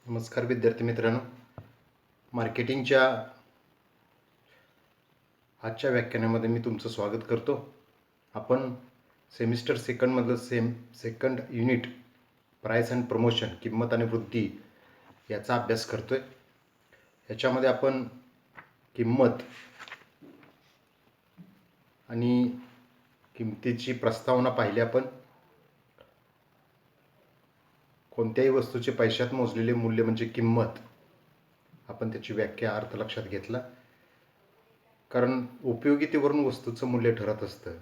नमस्कार विद्यार्थी मित्रांनो, मार्केटिंगच्या आजच्या व्याख्यानामध्ये मी तुमचं स्वागत करतो. आपण सेमिस्टर सेकंडमधलं second unit price and promotion, किंमत आणि वृद्धी याचा अभ्यास करतोय. याच्यामध्ये आपण किंमत आणि किंमतीची प्रस्तावना पाहिली. आपण कोणत्याही वस्तूचे पैशात मोजलेले मूल्य म्हणजे किंमत, आपण त्याची व्याख्या अर्थ लक्षात घेतला. कारण उपयोगितेवरून वस्तूचं मूल्य ठरत असतं.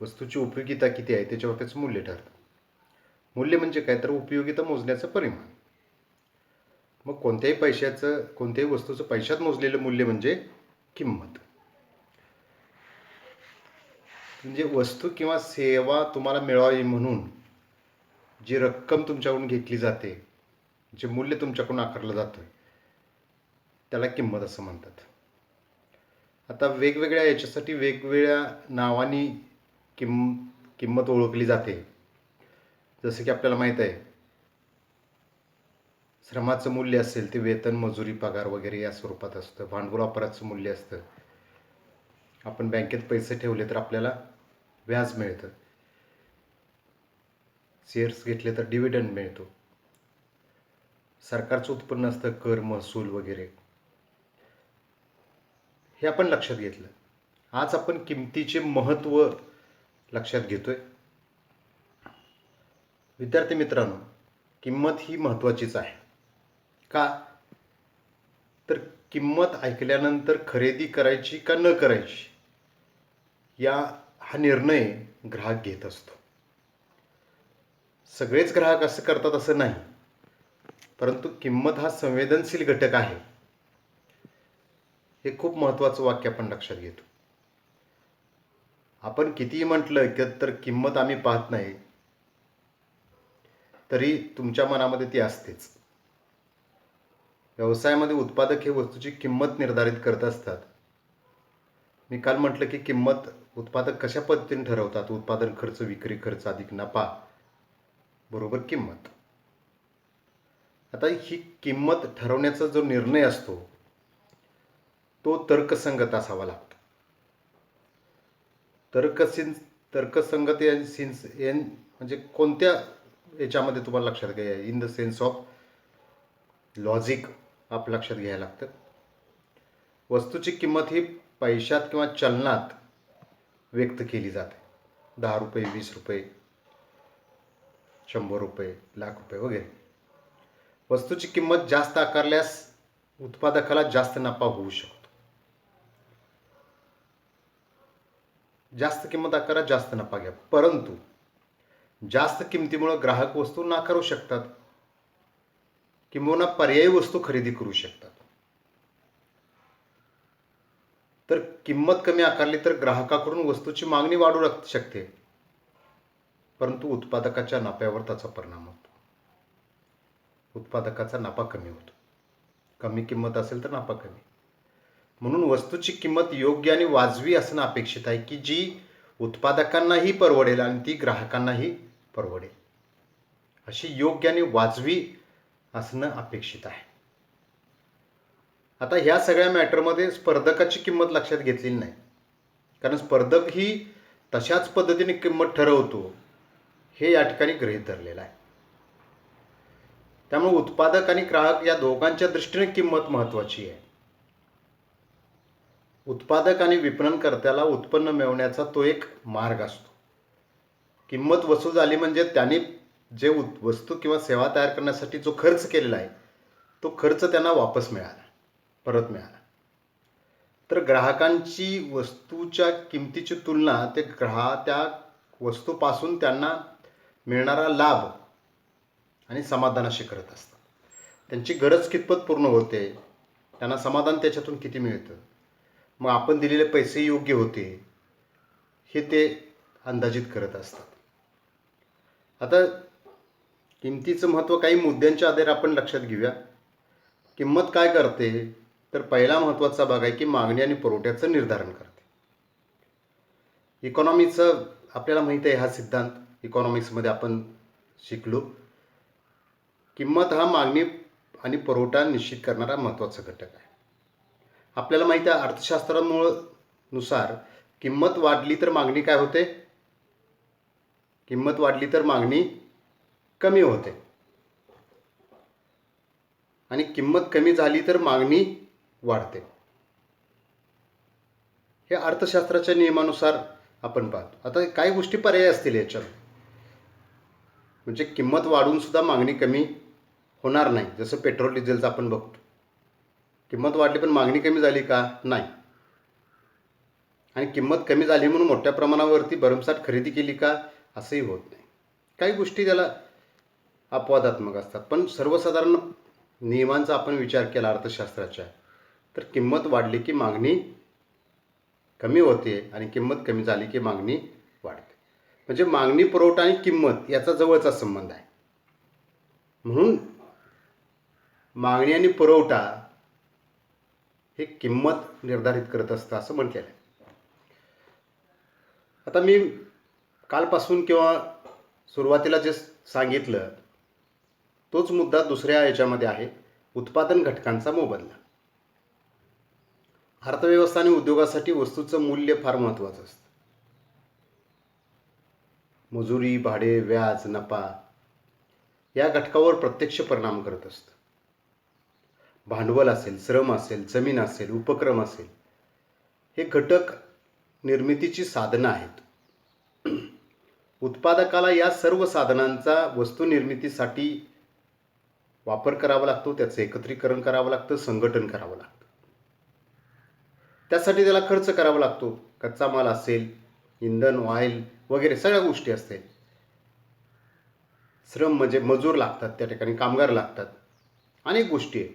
वस्तूची उपयोगिता किती आहे त्याच्यावर त्याचं मूल्य ठरतं. मूल्य म्हणजे काय, तर उपयोगिता मोजण्याचं परिमाण. मग कोणत्याही वस्तूचं पैशात मोजलेलं मूल्य म्हणजे किंमत. म्हणजे वस्तू किंवा सेवा तुम्हाला मिळावी म्हणून जी रक्कम तुमच्याकडून घेतली जाते, जे मूल्य तुमच्याकडून आकारलं जातं, त्याला किंमत असं म्हणतात. आता वेगवेगळ्या याच्यासाठी वेगवेगळ्या नावानी किंमत ओळखली जाते. जसं की आपल्याला माहीत आहे, श्रमाचं मूल्य असेल ते वेतन, मजुरी, पगार वगैरे या स्वरूपात असतं. भांडवल वापराचं मूल्य असतं. आपण बँकेत पैसे ठेवले तर आपल्याला व्याज मिळतं. शेअर्स घेतले तर डिव्हिडंड मिळतो. सरकारचं उत्पन्न असतं, कर, महसूल वगैरे. हे आपण लक्षात घेतलं. आज आपण किमतीचे महत्त्व लक्षात घेतोय. विद्यार्थी मित्रांनो, किंमत ही महत्त्वाचीच आहे. का, तर किंमत ऐकल्यानंतर खरेदी करायची का न करायची हा निर्णय ग्राहक घेत असतो. सगळेच ग्राहक असं करतात असं नाही, परंतु किंमत हा संवेदनशील घटक आहे. हे खूप महत्त्वाचं वाक्य आपण लक्षात घेतो. आपण कितीही म्हटलं की तर किंमत आम्ही पाहत नाही, तरी तुमच्या मनामध्ये ती असतेच. व्यवसायामध्ये उत्पादक हे वस्तूची किंमत निर्धारित करत असतात. मी काल म्हटलं की किंमत उत्पादक कशा पद्धतीने ठरवतात. उत्पादन खर्च, विक्री खर्च अधिक नफा बरोबर किंमत. आता ही किंमत ठरवण्याचा जो निर्णय असतो तो तर्कसंगत असावा लागतो. तर्कसंगत म्हणजे कोणत्या याच्यामध्ये तुम्हाला लक्षात घ्या, in the sense of logic आप लक्षात घ्यायला लागतं. वस्तूची किंमत ही पैशात किंवा चलनात व्यक्त केली जाते. 10 रुपये, 20 रुपये, 100 रुपये, लाख रुपये वगैरे. वस्तूची किंमत जास्त आकारल्यास उत्पादकाला जास्त नफा होऊ शकतो. जास्त किंमत आकारा, जास्त नफा घ्या. परंतु जास्त किमतीमुळे ग्राहक वस्तू नाकारू शकतात किंवा पर्यायी वस्तू खरेदी करू शकतात. तर किंमत कमी आकारली तर ग्राहकाकडून वस्तूची मागणी वाढू शकते, परंतु उत्पादकाच्या नफ्यावर त्याचा परिणाम होतो. उत्पादकाचा नफा कमी होतो. कमी किंमत असेल तर नफा कमी. म्हणून वस्तूची किंमत योग्य आणि वाजवी असणं अपेक्षित आहे, की जी उत्पादकांनाही परवडेल आणि ती ग्राहकांनाही परवडेल. अशी योग्य आणि वाजवी असणं अपेक्षित आहे. आता ह्या सगळ्या मॅटरमध्ये स्पर्धकाची किंमत लक्षात घेतलेली नाही, कारण स्पर्धक ही तशाच पद्धतीने किंमत ठरवतो हे या ठिकाणी गृहीत धरलेलं आहे. त्यामुळे उत्पादक आणि ग्राहक या दोघांच्या दृष्टीने किंमत महत्त्वाची आहे. उत्पादक आणि विपणनकर्त्याला उत्पन्न मिळवण्याचा तो एक मार्ग असतो. किंमत वसूल झाली म्हणजे त्याने जे वस्तू किंवा सेवा तयार करण्यासाठी जो खर्च केलेला आहे तो खर्च त्यांना वापस मिळाला, परत मिळाला. तर ग्राहकांची वस्तूच्या किमतीची तुलना त्या वस्तूपासून त्यांना मिळणारा लाभ आणि समाधानाशी करत असतात. त्यांची गरज कितपत पूर्ण होते, त्यांना समाधान त्याच्यातून किती मिळतं, मग आपण दिलेले पैसे योग्य होते हे ते अंदाजित करत असतात. आता किमतीचं महत्त्व काही मुद्द्यांच्या आधारे आपण लक्षात घेऊया. किंमत काय करते, तर पहिला महत्त्वाचा भाग आहे की मागणी आणि पुरवठ्याचं निर्धारण करते. इकॉनॉमीचं आपल्याला माहीत आहे, हा सिद्धांत इकॉनॉमिक्समध्ये आपण शिकलो. किंमत हा मागणी आणि पुरवठा निश्चित करणारा महत्त्वाचा घटक आहे. आपल्याला माहिती आहे अर्थशास्त्रानुसार किंमत वाढली तर मागणी काय होते? किंमत वाढली तर मागणी कमी होते आणि किंमत कमी झाली तर मागणी वाढते. हे अर्थशास्त्राच्या नियमानुसार आपण पाहतो. आता काही गोष्टी पर्याय असतील याच्यात, म्हणजे किंमत वाढून सुद्धा मागणी कमी होणार नाही. जसं पेट्रोल डिझेलचं आपण बघतो, किंमत वाढली पण मागणी कमी झाली का? नाही. आणि किंमत कमी झाली म्हणून मोठ्या प्रमाणावरती भरमसाठ खरेदी केली का? असंही होत नाही. काही गोष्टी त्याला अपवादात्मक असतात. पण सर्वसाधारण नियमांचा आपण विचार केला अर्थशास्त्राच्या, तर किंमत वाढली की मागणी कमी होते आणि किंमत कमी झाली की मागणी वाढते. म्हणजे मागणी, पुरवठा आणि किंमत याचा जवळचा संबंध आहे. म्हणून मागणी आणि पुरवठा हे किंमत निर्धारित करत असतं असं म्हटलेलं आहे. आता मी कालपासून किंवा सुरुवातीला जे सांगितलं तोच मुद्दा दुसऱ्या याच्यामध्ये आहे, उत्पादन घटकांचा मोबदला. अर्थव्यवस्था आणि उद्योगासाठी वस्तूचं मूल्य फार महत्त्वाचं असतं. मजुरी, भाडे, व्याज, नफा या घटकावर प्रत्यक्ष परिणाम करत असतं. भांडवल असेल, श्रम असेल, जमीन असेल, उपक्रम असेल, हे घटक निर्मितीची साधनं आहेत. उत्पादकाला या सर्व साधनांचा वस्तू निर्मितीसाठी वापर करावा लागतो, त्याचं एकत्रीकरण करावं लागतं, संघटन करावं लागतं. त्यासाठी त्याला खर्च करावा लागतो. कच्चा माल असेल, इंधन, ऑइल वगैरे सगळ्या गोष्टी असतील. श्रम म्हणजे मजूर लागतात, त्या ठिकाणी कामगार लागतात, अनेक गोष्टी आहेत.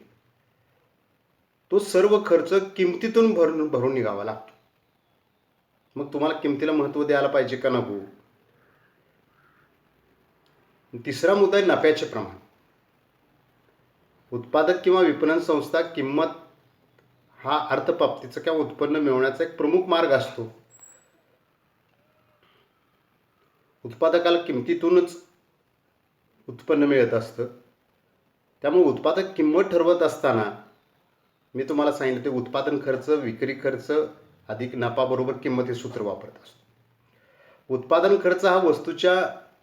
तो सर्व खर्च किमतीतून भरून निघावा लागतो. मग तुम्हाला किमतीला महत्त्व द्यायला पाहिजे का नको? तिसरा मुद्दा आहे नफ्याचे प्रमाण. उत्पादक किंवा विपणन संस्था किंमत हा अर्थप्राप्तीचा किंवा उत्पन्न मिळवण्याचा एक प्रमुख मार्ग असतो. उत्पादकाला किमतीतूनच उत्पन्न मिळत असतं. त्यामुळे उत्पादक किंमत ठरवत असताना मी तुम्हाला सांगितलं ते उत्पादन खर्च, विक्री खर्च अधिक नफा बरोबर किंमत हे सूत्र वापरत असतो. उत्पादन खर्च हा वस्तूच्या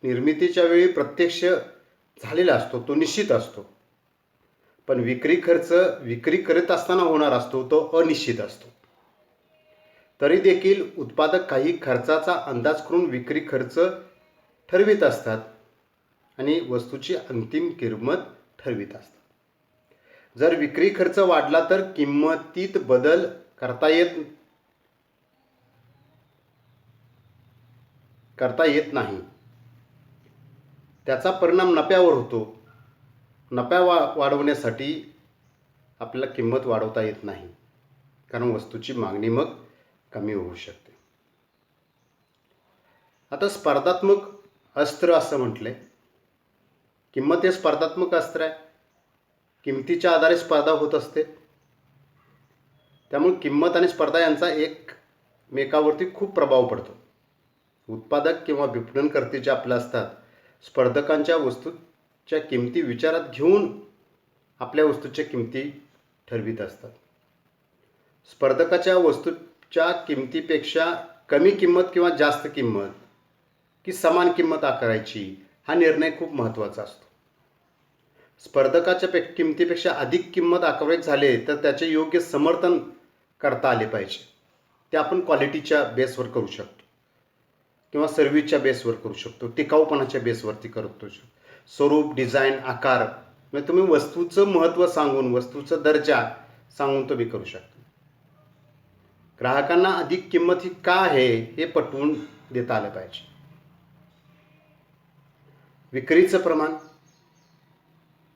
निर्मितीच्या वेळी प्रत्यक्ष झालेला असतो, तो निश्चित असतो. पण विक्री खर्च विक्री करत असताना होणार असतो, तो अनिश्चित असतो. तरी देखील उत्पादक काही खर्चाचा अंदाज करून विक्री खर्च ठरवित असतात आणि वस्तूची अंतिम किंमत ठरवित असतात. जर विक्री खर्च वाढला तर किंमतीत बदल करता येत नाही. त्याचा परिणाम नफ्यावर होतो. नफा वाढवण्यासाठी आपल्याला किंमत वाढवता येत नाही, कारण वस्तूची मागणी मग कमी होऊ शकते. आता स्पर्धात्मक अस्त्र असं म्हटलंय. किंमत हे स्पर्धात्मक अस्त्र आहे. किमतीच्या आधारे स्पर्धा होत असते. त्यामुळे किंमत आणि स्पर्धा यांचा एकमेकावरती खूप प्रभाव पडतो. उत्पादक किंवा विपणनकर्ते जे आपले असतात, स्पर्धकांच्या वस्तूच्या किमती विचारात घेऊन आपल्या वस्तूच्या किमती ठरवित असतात. स्पर्धकाच्या वस्तूच्या किमतीपेक्षा कमी किंमत किंवा जास्त किंमत की समान किंमत आकारायची हा निर्णय खूप महत्त्वाचा असतो. स्पर्धकाच्या किमतीपेक्षा अधिक किंमत आकारण्यात झाले तर त्याचे योग्य समर्थन करता आले पाहिजे. ते आपण क्वालिटीच्या बेसवर करू शकतो किंवा सर्व्हिसच्या बेसवर करू शकतो, टिकाऊपणाच्या बेसवरती करू शकतो. स्वरूप, डिझाईन, आकार, म्हणजे तुम्ही वस्तूचं महत्त्व सांगून, वस्तूचा दर्जा सांगून तुम्ही करू शकता. ग्राहकांना अधिक किंमत ही का आहे हे पटवून देता आलं पाहिजे. विक्रीचं प्रमाण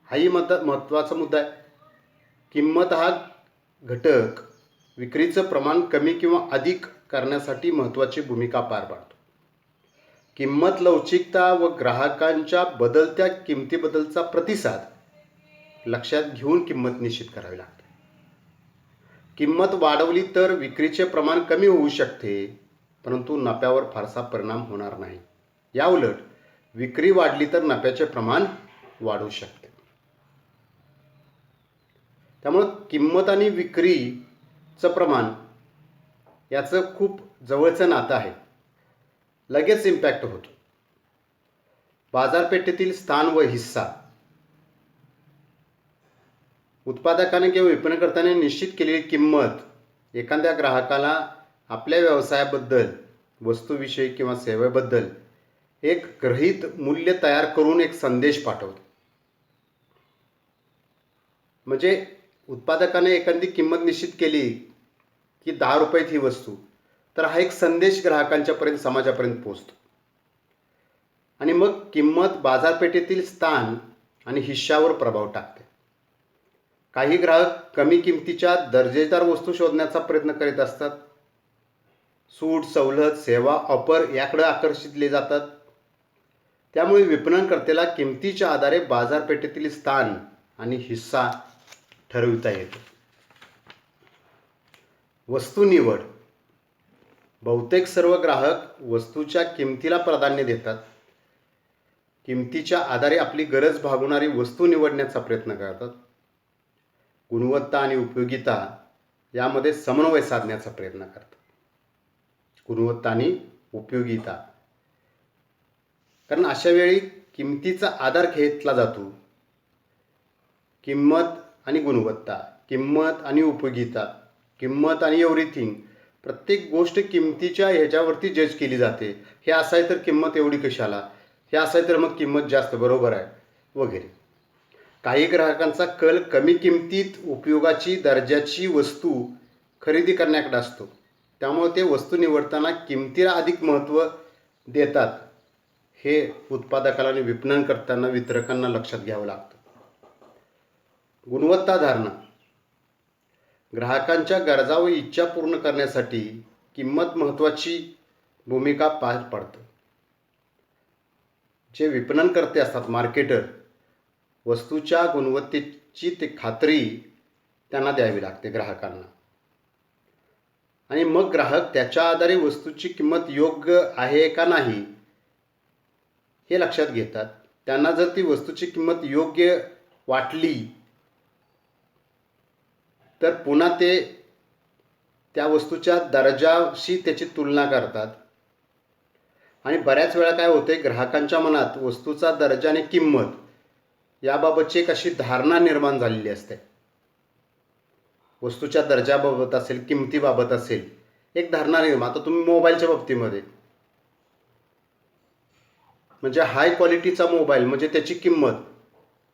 हाही महत्त्वाचा मुद्दा आहे. किंमत हा घटक विक्रीचं प्रमाण कमी किंवा अधिक करण्यासाठी महत्त्वाची भूमिका पार पाडतो. किंमत लवचिकता व ग्राहकांच्या बदलत्या किमतीबद्दलचा प्रतिसाद लक्षात घेऊन किंमत निश्चित करावी लागते. किंमत वाढवली तर विक्रीचे प्रमाण कमी होऊ शकते, परंतु नफ्यावर फारसा परिणाम होणार नाही. याउलट विक्री वाढली तर नफ्याचे प्रमाण वाढू शकते. त्यामुळं किंमत आणि विक्रीचं प्रमाण याचं खूप जवळचं नातं आहे. लगेच इम्पॅक्ट होतो. बाजारपेठेतील स्थान व हिस्सा उत्पादकाने किंवा विपणनकर्त्याने निश्चित केलेली किंमत एखाद्या ग्राहकाला आपल्या व्यवसायाबद्दल, वस्तूविषयी किंवा सेवेबद्दल एक गृहीत मूल्य तयार करून एक संदेश पाठवते. म्हणजे उत्पादकाने एखादी किंमत निश्चित केली की 10 रुपयात ही वस्तू, तर हा एक संदेश ग्राहकांच्यापर्यंत, समाजापर्यंत पोहोचतो. आणि मग किंमत बाजारपेठेतील स्थान आणि हिश्श्यावर प्रभाव टाकते. काही ग्राहक कमी किमतीच्या दर्जेदार वस्तू शोधण्याचा प्रयत्न करीत असतात. सूट, सवलत, सेवा, ऑफर याकडे आकर्षितले जातात. त्यामुळे विपणनकर्त्याला किमतीच्या आधारे बाजारपेठेतील स्थान आणि हिस्सा ठरविता येतो. वस्तू निवड. बहुतेक सर्व ग्राहक वस्तूच्या किमतीला प्राधान्य देतात. किमतीच्या आधारे आपली गरज भागवणारी वस्तू निवडण्याचा प्रयत्न करतात. गुणवत्ता आणि उपयोगिता यामध्ये समन्वय साधण्याचा प्रयत्न करतात. गुणवत्ता आणि उपयोगिता, कारण अशा वेळी किमतीचा आधार घेतला जातो. किंमत आणि गुणवत्ता, किंमत आणि उपयोगिता, किंमत आणि एव्हरीथिंग. प्रत्येक गोष्ट किमतीच्या ह्याच्यावरती जज केली जाते. हे असं आहे तर किंमत एवढी कशाला, हे असं आहे तर मग किंमत जास्त, बरोबर आहे वगैरे. काही ग्राहकांचा कल कमी किमतीत उपयोगाची, दर्जाची वस्तू खरेदी करण्याकडे असतो. त्यामुळे ते वस्तू निवडताना किमतीला अधिक महत्त्व देतात. हे उत्पादकाला आणि विपणन करताना वितरकांना लक्षात घ्यावं लागतं. गुणवत्ता धारणा. ग्राहकांच्या गरजा व इच्छा पूर्ण करण्यासाठी किंमत महत्त्वाची भूमिका पार पाडते. जे विपणनकर्ते असतात, मार्केटर, वस्तूच्या गुणवत्तेची ते खात्री त्यांना द्यावी लागते ग्राहकांना. आणि मग ग्राहक त्याच्या आधारे वस्तूची किंमत योग्य आहे का नाही हे लक्षात घेतात. त्यांना जर ती वस्तूची किंमत योग्य वाटली तर पुन्हा ते त्या वस्तूच्या दर्जाशी त्याची तुलना करतात. आणि बऱ्याच वेळा काय होते, ग्राहकांच्या मनात वस्तूचा दर्जा आणि किंमत याबाबतची एक अशी धारणा निर्माण झालेली असते. वस्तूच्या दर्जाबाबत असेल, किमतीबाबत असेल, एक धारणा निर्माण. आता तुम्ही मोबाईलच्या बाबतीमध्ये, म्हणजे हाय क्वालिटीचा मोबाईल म्हणजे त्याची किंमत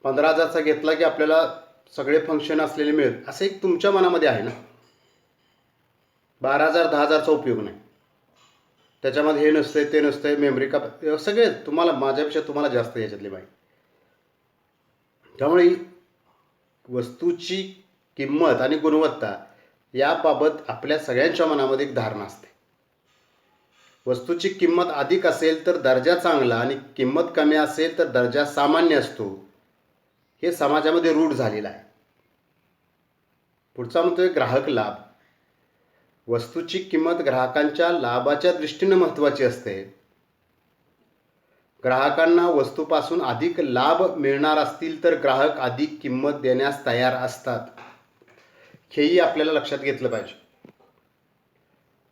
15,000चा घेतला की आपल्याला सगळे फंक्शन असलेले मिळेल, असं एक तुमच्या मनामध्ये आहे ना. 12,000 10,000चा उपयोग नाही. त्याच्यामध्ये हे नसतंय, ते नसतंय, मेमरी का सगळे तुम्हाला, माझ्यापेक्षा तुम्हाला जास्त याच्यातली माहिती. त्यामुळे वस्तूची किंमत आणि गुणवत्ता याबाबत आपल्या सगळ्यांच्या मनामध्ये एक धारणा असते. वस्तूची किंमत अधिक असेल तर दर्जा चांगला आणि किंमत कमी असेल तर दर्जा सामान्य असतो. हे समाजामध्ये रूढ झालेलं आहे. पुढचा म्हणतोय ग्राहक लाभ. वस्तूची किंमत ग्राहकांच्या लाभाच्या दृष्टीने महत्त्वाची असते. ग्राहकांना वस्तूपासून अधिक लाभ मिळणार असतील तर ग्राहक अधिक किंमत देण्यास तयार असतात. हेही आपल्याला लक्षात घेतलं पाहिजे.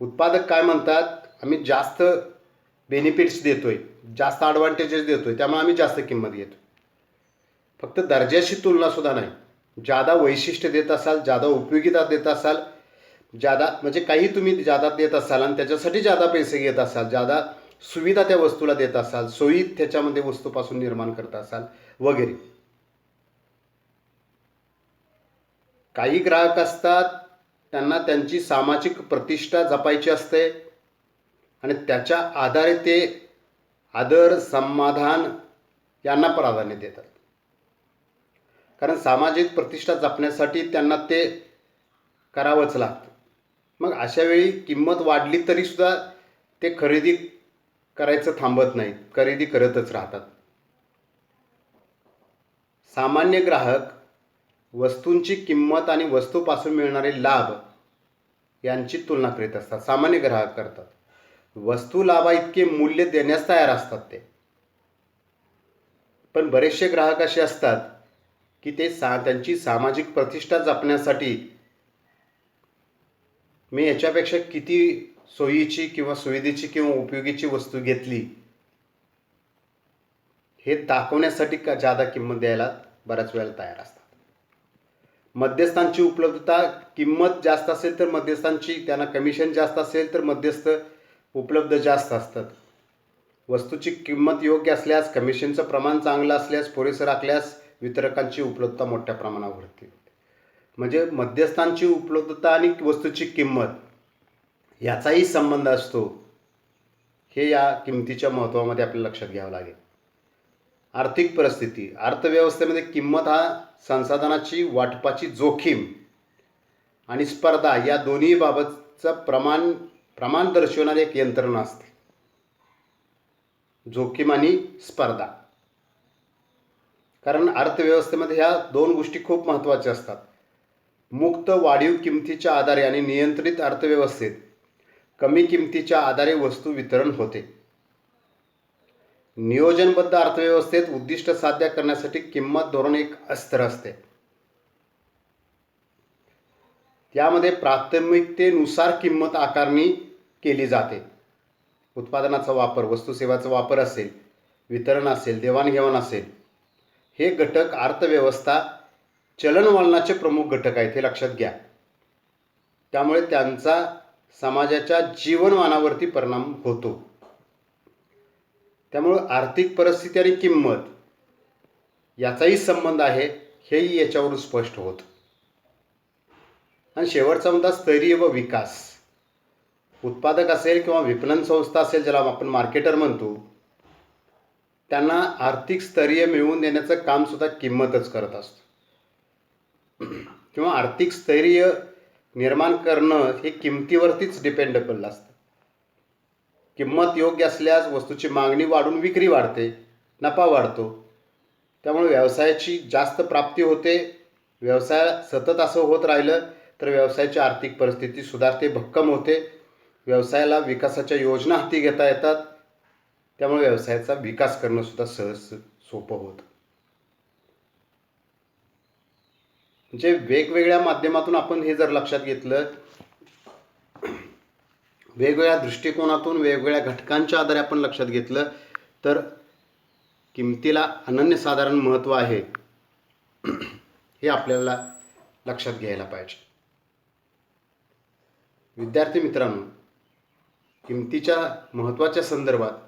उत्पादक काय म्हणतात, आम्ही जास्त बेनिफिट्स देतोय, जास्त ॲडव्हान्टेजेस देतोय, त्यामुळे आम्ही जास्त किंमत घेतो. फक्त दर्जाशी तुलना सुद्धा नाही. जादा वैशिष्ट्य देत असाल, जादा उपयोगिता देत असाल, जादा म्हणजे काही तुम्ही जादा देत असाल आणि त्याच्यासाठी जादा पैसे घेत असाल, जादा सुविधा त्या वस्तूला देत असाल, सोयी त्याच्यामध्ये वस्तूपासून निर्माण करत असाल वगैरे. काही ग्राहक असतात, त्यांना त्यांची सामाजिक प्रतिष्ठा जपायची असते आणि त्याच्या आधारे ते आदर, समाधान यांना प्राधान्य देतात. कारण सामाजिक प्रतिष्ठा जपण्यासाठी त्यांना ते करावंच लागतं. मग अशा वेळी किंमत वाढली तरीसुद्धा ते खरेदी करायचं थांबत नाहीत, खरेदी करतच राहतात. सामान्य ग्राहक वस्तूंची किंमत आणि वस्तूपासून मिळणारे लाभ यांची तुलना करीत असतात. सामान्य ग्राहक करतात. वस्तू लाभा इतके मूल्य देण्यास तयार असतात ते. पण बरेचसे ग्राहक असे असतात की ते त्यांची सामाजिक प्रतिष्ठा जपण्यासाठी मी याच्यापेक्षा किती सोयीची किंवा सुविधेची किंवा उपयोगीची वस्तू घेतली हे दाखवण्यासाठी जादा किंमत द्यायला बऱ्याच वेळेला तयार असतात. मध्यस्थांची उपलब्धता, किंमत जास्त असेल तर मध्यस्थांची, त्यांना कमिशन जास्त असेल तर मध्यस्थ उपलब्ध जास्त असतात. वस्तूची किंमत योग्य असल्यास, कमिशनचं प्रमाण चांगलं असल्यास, पुरेसं राखल्यास वितरकांची उपलब्धता मोठ्या प्रमाणावरती होते. म्हणजे मध्यस्थांची उपलब्धता आणि वस्तूची किंमत याचाही संबंध असतो, हे या किमतीच्या महत्त्वामध्ये आपल्याला लक्षात घ्यावं लागेल. आर्थिक परिस्थिती, अर्थव्यवस्थेमध्ये किंमत हा संसाधनाची वाटपाची जोखीम आणि स्पर्धा या दोन्ही बाबतचं प्रमाण दर्शवणारी एक यंत्रणा असते. जोखीम आणि स्पर्धा, कारण अर्थव्यवस्थेमध्ये ह्या दोन गोष्टी खूप महत्त्वाच्या असतात. मुक्त वाढीव किमतीच्या आधारे आणि नियंत्रित अर्थव्यवस्थेत कमी किमतीच्या आधारे वस्तू वितरण होते. नियोजनबद्ध अर्थव्यवस्थेत उद्दिष्ट साध्य करण्यासाठी किंमत धोरण एक अस्त्र असते. त्यामध्ये प्राथमिकतेनुसार किंमत आकारणी केली जाते. उत्पादनाचा वापर, वस्तुसेवाचा वापर असेल, वितरण असेल, देवाणघेवाण असेल, हे घटक अर्थव्यवस्था चलनवलनाचे प्रमुख घटक आहेत, हे लक्षात घ्या. त्यामुळे त्यांचा समाजाच्या जीवनमानावरती परिणाम होतो. त्यामुळं आर्थिक परिस्थिती आणि किंमत याचाही संबंध आहे, हेही याच्यावरून स्पष्ट होतं. आणि शेवटचा मुद्दा स्तरीय व विकास. उत्पादक असेल किंवा विपणन संस्था असेल, ज्याला आपण मार्केटर म्हणतो, त्यांना आर्थिक स्तरीय मिळवून देण्याचं काम सुद्धा किंमतच करत असतो. किंवा आर्थिक स्थैर्य निर्माण करणं हे किमतीवरतीच डिपेंडेबल असतं. किंमत योग्य असल्यास वस्तूची मागणी वाढून विक्री वाढते, नफा वाढतो. त्यामुळे व्यवसायाची जास्त प्राप्ती होते. व्यवसाय सतत असं होत राहिलं तर व्यवसायाची आर्थिक परिस्थिती सुधारते, भक्कम होते. व्यवसायाला विकासाच्या योजना हाती घेता येतात. त्यामुळे व्यवसायाचा विकास करणं सुद्धा सहज सोपं होतं. म्हणजे वेगवेगळ्या माध्यमातून आपण हे जर लक्षात घेतलं, वेगवेगळ्या दृष्टिकोनातून वेगवेगळ्या घटकांच्या आधारे आपण लक्षात घेतलं तर किमतीला अनन्यसाधारण महत्त्व आहे, हे आपल्याला लक्षात घ्यायला पाहिजे. विद्यार्थी मित्रांनो, किमतीच्या महत्त्वाच्या संदर्भात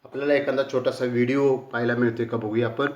आपल्याला एखादा छोटासा व्हिडिओ पाहायला मिळतोय का, बघूया आपण.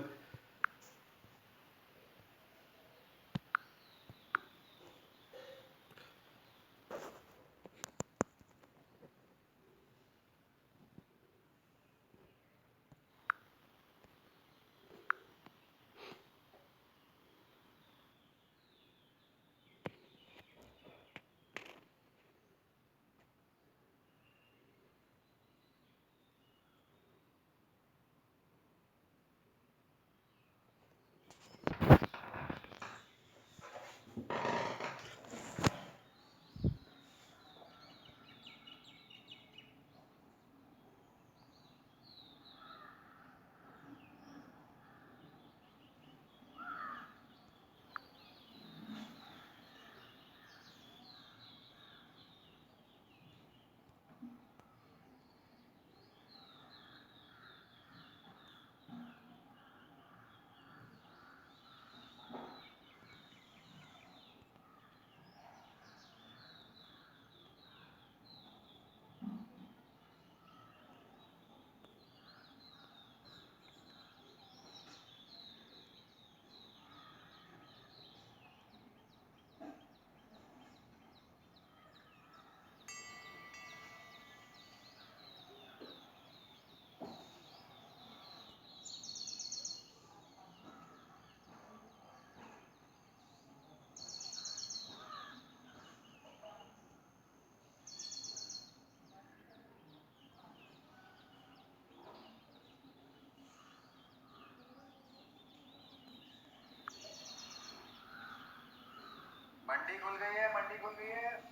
मंडी खुल गई है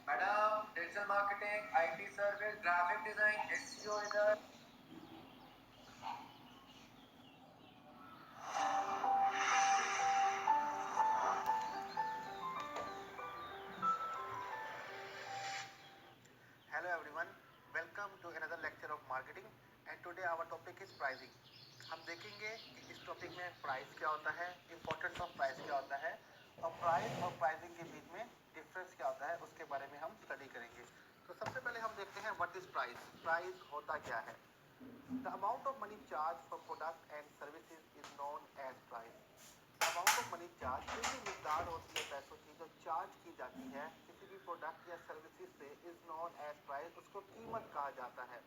madam. Digital marketing, IT service, graphic design, SEO इधर. Marketing and today our topic is pricing. हम देखेंगे कि इस टॉपिक में प्राइस क्या होता है, इंपॉर्टेंस ऑफ प्राइस क्या होता है और प्राइस और प्राइसिंग के बीच में डिफरेंस क्या होता है उसके बारे में हम स्टडी करेंगे। तो सबसे पहले हम देखते हैं व्हाट इज प्राइस। प्राइस होता क्या है? The amount of money charge for product and services is known as price. Amount of money charge कोई भी मिकदार होती है पैसों की जो चार्ज की जाती है किसी भी प्रोडक्ट या सर्विसेज पे इज नोन एज प्राइस, उसको कीमत कहा जाता है।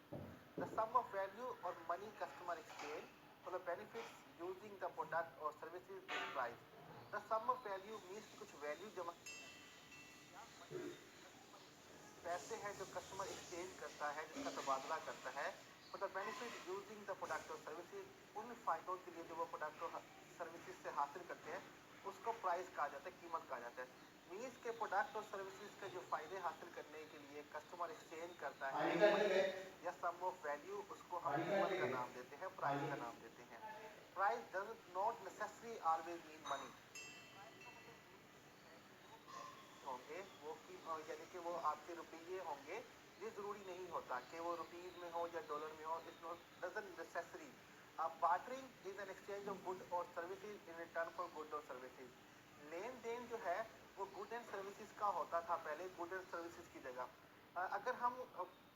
द सम ऑफ वैल्यू और money customer exchange for the benefits using the product और services is price. The sum of value means कुछ वैल्यू जमा पैसे हैं जो कस्टमर एक्सचेंज करता है, जिसका तबादला करता है for the benefit using the product और सर्विसेज, उन फायदों के लिए जो वो प्रोडक्ट और सर्विसेज से हासिल करते हैं उसको प्राइस कहा जाता है, कीमत कहा जाता है। मीन्स के प्रोडक्ट और सर्विसेज के जो फायदे हासिल करने के लिए कस्टमर एक्सचेंज करता है या सम ऑफ वैल्यू, उसको हम कीमत का नाम देते हैं, प्राइस का नाम देते हैं। Price does not necessary always mean money. होंगे वो की यानी कि वो आपके रुपये होंगे, ये जरूरी नहीं होता कि वो रुपीज में हो या डॉलर में हो। It's not doesn't necessary. Bartering is an exchange of good और services in return for good और सर्विसेज। लेन देन जो है वो गुड एंड सर्विसेज का होता था पहले, गुड एंड सर्विसेज की जगह। अगर हम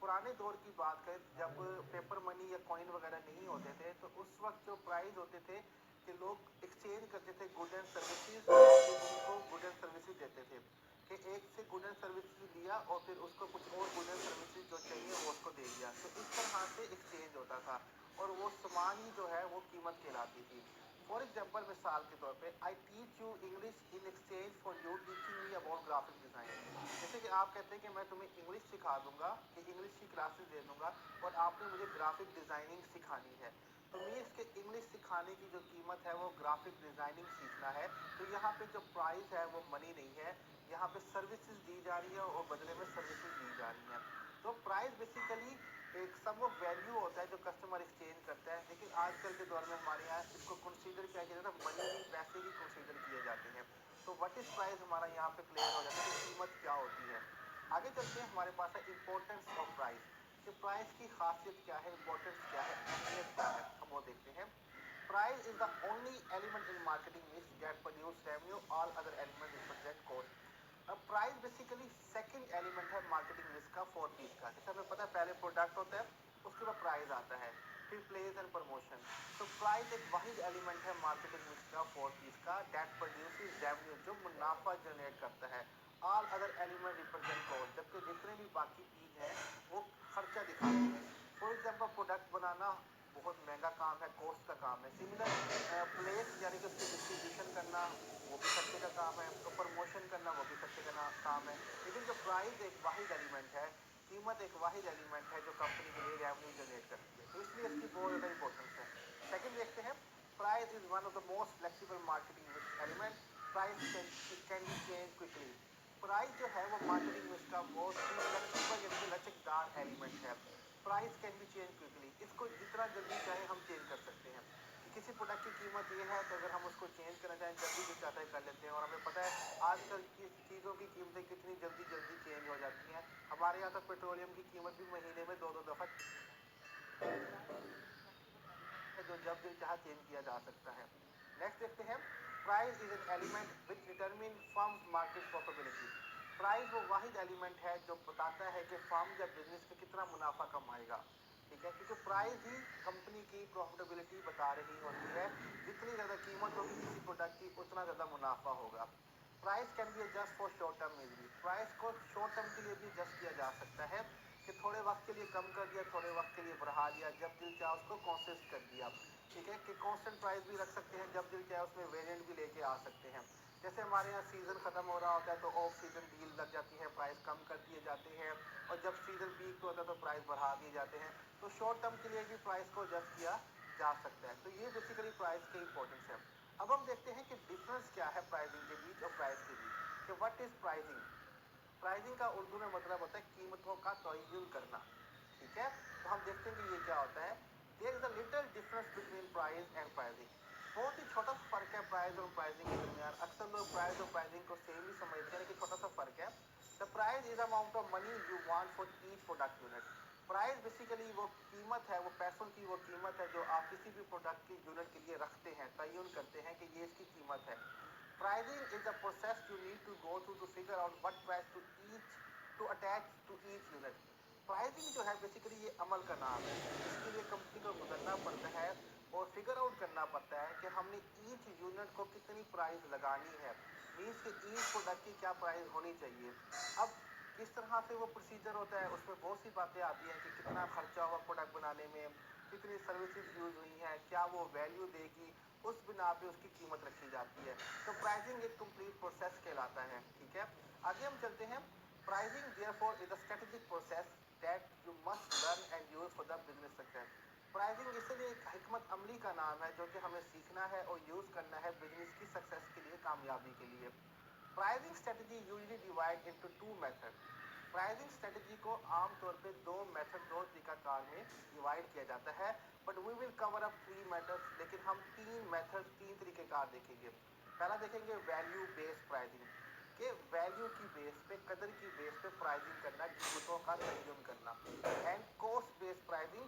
पुराने दौर की बात करें जब पेपर मनी या कॉइन वगैरह नहीं होते थे तो उस वक्त जो प्राइस होते थे कि लोग एक्सचेंज करते थे गुड एंड सर्विसेज, उनको गुड एंड सर्विसेज देते थे कि एक से गुड एंड सर्विसेज लिया और फिर उसको कुछ और गुड एंड सर्विसेज जो चाहिए वो उसको दे दिया। तो इस तरह से एक्सचेंज होता था और वो सामान ही जो है वो कीमत कहलाती थी। फॉर एग्जाम्पल, मिसाल के तौर पे I teach you English in exchange for you teaching me about graphic design. जैसे कि आप कहते हैं कि मैं तुम्हें इंग्लिश सिखा दूंगा, कि इंग्लिश की क्लासेस दे दूंगा और आपने मुझे ग्राफिक डिजाइनिंग सिखानी है। तो मीन्स के इंग्लिश सिखाने की जो कीमत है वो ग्राफिक डिजाइनिंग सीखना है। तो यहाँ पे जो प्राइस है वो मनी नहीं है, यहाँ पे सर्विसेज दी जा रही है और बदले में सर्विसेज दी जा रही हैं। तो प्राइस बेसिकली एक सम ऑफ वैल्यू होता है जो कस्टमर एक्सचेंज करता है, लेकिन आजकल के दौर में हमारे यहाँ इसको कंसीडर क्या किया जाता है, मनी ही, पैसे ही कंसीडर किए जाते हैं। तो व्हाट इज प्राइस हमारा यहाँ पे क्लियर हो जाता है कि कीमत क्या होती है। आगे चलते हैं, हमारे पास है इंपॉर्टेंस ऑफ प्राइस, कि प्राइस की खासियत क्या है, इंपॉर्टेंस क्या है, अहमियत क्या है, हम वो देखते हैं। Price is the only element in marketing mix that produce revenue, all other element represent cost. अब प्राइस बेसिकली सेकंड एलिमेंट है मार्केटिंग मिक्स का, 4 पीस का। जैसे हमें पता है पहले प्रोडक्ट होता है, उसके बाद प्राइस आता है, फिर प्लेस एंड प्रमोशन। तो प्राइस एक वाहिद एलिमेंट है मार्केटिंग मिक्स का, 4 पीस का, दैट प्रोड्यूसेस रेवेन्यू, जो मुनाफा जनरेट करता है। All other element represent cost, जबकि जितने भी बाकी चीज हैं वो खर्चा दिखाते हैं। फॉर एग्जाम्पल, प्रोडक्ट बनाना बहुत महंगा काम है, कॉस्ट का काम है। सिमिलर प्लेस यानी कि उसकी डिस्ट्रीब्यूशन करना वो भी खर्चे का काम है, तो प्रमोशन करना वो भी खर्चे का काम है। लेकिन जो प्राइस एक वाहिद एलिमेंट है, कीमत एक वाहिद एलिमेंट है जो कंपनी के लिए रेवेन्यू जनरेट करती है, तो इसलिए इसकी बहुत ज़्यादा इंपॉर्टेंस है। सेकंड देखते हैं, price is one of the most flexible marketing element. Price can be change quickly. Price जो है वो मार्केटिंग में इसका बहुत ही फ्लेक्सिबल यानी कि लचकदार एलिमेंट है। Price can be change quickly, इसको जितना जल्दी चाहे हम चेंज कर सकते हैं। कि किसी प्रोडक्ट की कीमत ये है तो अगर हम उसको चेंज करना चाहें जल्दी जो चाहता है कर लेते हैं। और हमें पता है आजकल की चीज़ों की कीमतें कितनी जल्दी जल्दी चेंज हो जाती हैं। हमारे यहाँ तो पेट्रोलियम की कीमत भी महीने में 2-2 दफ़ा है, जो जब दिल चाहा चेंज किया जा सकता है। नेक्स्ट देखते हैं, price is an element which determine firms market profitability. Price वो वाहिद एलिमेंट है जो बताता है कि फर्म या बिजनेस में कितना मुनाफा कमाएगा। ठीक है, क्योंकि प्राइस ही कंपनी की प्रॉफिटेबिलिटी बता रही होती है। जितनी ज़्यादा कीमत होगी किसी प्रोडक्ट की उतना ज़्यादा मुनाफा होगा। Price can be adjust for short term easily, price को शॉर्ट टर्म के लिए भी एडजस्ट किया जा सकता है कि थोड़े वक्त के लिए कम कर दिया, थोड़े वक्त के लिए बढ़ा दिया, जब दिल चाहे उसको कॉन्सेस्ट कर दिया। ठीक है, कि कांस्टेंट प्राइस भी रख सकते हैं, जब दिल चाहे उसमें वेरिएंट भी लेके आ सकते हैं। जैसे हमारे यहाँ सीजन खत्म हो रहा होता है तो ऑफ सीजन डील लग जाती है, प्राइस कम कर दिए जाते हैं, और जब सीजन पीक पे होता है तो प्राइस बढ़ा दिए जाते हैं। तो शॉर्ट टर्म के लिए भी प्राइस को एडजस्ट किया जा सकता है। तो ये बेसिकली प्राइस के इंपॉर्टेंस है। अब हम देखते हैं कि डिफरेंस क्या है प्राइसिंग के बीच और प्राइस के बीच, कि व्हाट इज प्राइसिंग। प्राइसिंग का उर्दू में मतलब होता है कीमतों का तयन करना। ठीक है, तो हम देखते हैं कि ये क्या होता है। There is a little difference between price and pricing. बहुत ही छोटा सा फर्क है प्राइस और प्राइसिंग के दरमियान। अक्सर लोग प्राइस और प्राइसिंग को सेम ही समझते हैं, लेकिन छोटा सा फर्क है। The price is amount of money you want for each product unit. Price basically वो कीमत है, वो पैसों की वो कीमत है जो आप किसी भी प्रोडक्ट की यूनिट के लिए रखते हैं, तयन करते हैं कि ये इसकी कीमत है। Pricing is a process you need to go through to figure out what price to attach to each unit. Pricing जो है बेसिकली ये अमल का नाम है, इसके लिए कंपनी को गुजरना पड़ता है और फिगर आउट करना पड़ता है कि हमने ईच यूनिट को कितनी प्राइस लगानी है, मीन्स कि ईच प्रोडक्ट की क्या प्राइस होनी चाहिए। अब किस तरह से वो प्रोसीजर होता है, उसमें बहुत सी बातें आती हैं कि कितना खर्चा हुआ प्रोडक्ट बनाने में, कितनी सर्विसेज यूज हुई हैं, क्या वो वैल्यू देगी, उस बिना पे उसकी कीमत रखी जाती है। तो प्राइसिंग एक कंप्लीट प्रोसेस कहलाता है। ठीक है, आगे हम चलते हैं। Pricing therefore is a strategic process that you must learn end use for the business success. Pricing इसलिए एक हिकमत अमली का नाम है जो कि हमें सीखना है और यूज करना है बिजनेस की सक्सेस के लिए, कामयाबी के लिए। Pricing strategy usually divide into two method. Pricing strategy को आमतौर पे दो मेथड, दो तरीकाकार में डिवाइड किया जाता है, but we will cover up three methods, लेकिन हम तीन मेथड, तीन तरीकेकार देखेंगे। पहला देखेंगे वैल्यू बेस्ड प्राइसिंग, के वैल्यू की बेस पे, कदर की बेस पे प्राइसिंग करना, कीमतों का तयन करना। एंड कॉस्ट बेस्ड प्राइसिंग,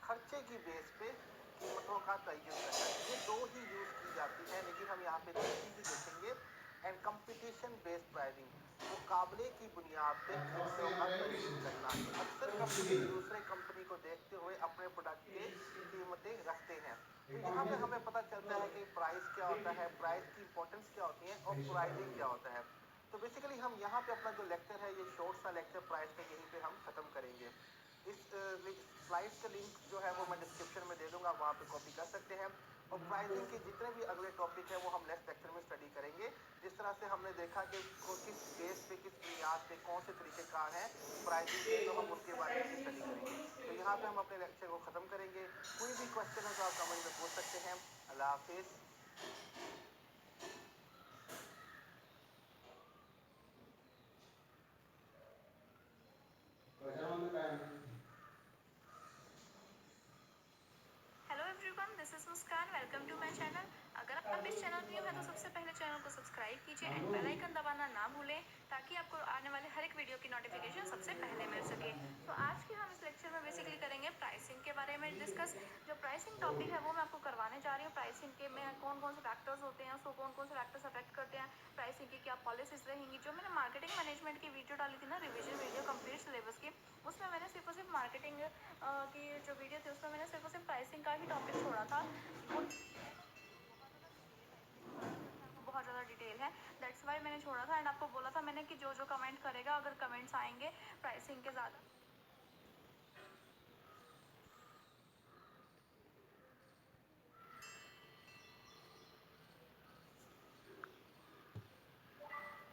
खर्चे की बेस पे कीमतों का तयन करना। ये दो ही यूज की जाती है, लेकिन हम यहाँ पे तीसरी भी देखेंगे। एंड कंपटीशन बेस्ड प्राइसिंग, मुकाबले की बुनियाद पे कीमतों का तयन करना। अक्सर कंपनी दूसरे कंपनी को देखते हुए अपने प्रोडक्ट के कीमतें रखते हैं। तो यहाँ पे हमें पता चलता है कि प्राइस क्या होता है, प्राइस की इंपॉर्टेंस क्या होती है और प्राइसिंग क्या होता है। तो बेसिकली हम यहाँ पे अपना जो लेक्चर है, ये शॉर्ट सा लेक्चर प्राइस का, यहीं पे हम खत्म करेंगे। इस स्लाइड्स का लिंक जो है वो मैं डिस्क्रिप्शन में दे दूंगा, वहाँ पे कॉपी कर सकते हैं। और प्राइसिंग के जितने भी अगले टॉपिक है वो हम नेक्स्ट लेक्चर में स्टडी करेंगे। जिस तरह से हमने देखा कि किस बेस पे, किस बुनियाद पे, कौन से तरीकेकार हैं प्राइसिंग के, तो हम उनके बारे में भी स्टडी करेंगे। तो यहाँ पे हम अपने लेक्चर को खत्म करेंगे। कोई भी क्वेश्चन हो तो आप कमेंट में पूछ सकते हैं। अल्लाह हाफिज। Hello everyone, this is Muskan. Welcome to my channel. अगर आप इस चैनल न्यू है तो सबसे पहले चैनल को सब्सक्राइब कीजिए एंड बेल आइकन दबाना ना भूलें, ताकि आपको आने वाले हर एक वीडियो की नोटिफिकेशन सबसे पहले मिल सके। तो आज के हम इस लेक्चर में बेसिकली करेंगे प्राइसिंग के बारे में डिस्कस। जो प्राइसिंग टॉपिक है वो मैं आपको करवाने जा रही हूँ। प्राइसिंग के में कौन कौन से फैक्टर्स होते हैं, उसको कौन कौन से फैक्टर्स अफेक्ट करते हैं, प्राइसिंग की क्या पॉलिसीज रहेंगी। जो मैंने मार्केटिंग मैनेजमेंट की वीडियो डाली थी ना, रिविजन वीडियो कंप्लीट सिलेबस की, उसमें मैंने सिर्फ और सिर्फ मार्केटिंग की जो वीडियो थी उसमें मैंने सिर्फ और सिर्फ प्राइसिंग का ही टॉपिक छोड़ा था। वो बहुत ज़्यादा डिटेल है, दैट्स वाई मैंने छोड़ा था। एंड आपको बोला था मैंने कि जो जो कमेंट करेगा, अगर कमेंट्स आएंगे प्राइसिंग के ज़्यादा।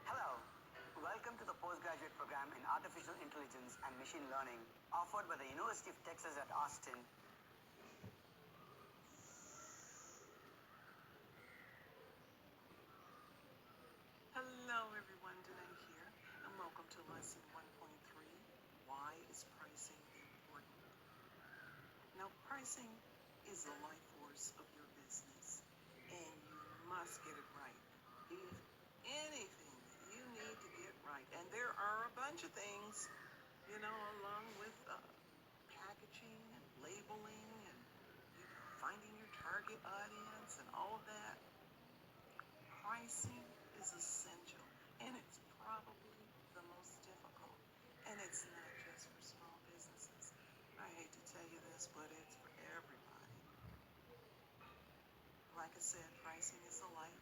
Hello, welcome to the postgraduate program in Artificial Intelligence and Machine Learning offered by the University of Texas at Austin. Hello everyone, Danae here, and welcome to lesson 1.3, Why is Pricing Important? Now, pricing is the life force of your business, and you must get it right. If anything, you need to get right. And there are a bunch of things, along with packaging and labeling and, finding your target audience and all of that. Pricing is essential, and it's probably the most difficult. And it's not just for small businesses. I hate to tell you this, but it's for everybody. Like I said, pricing is the life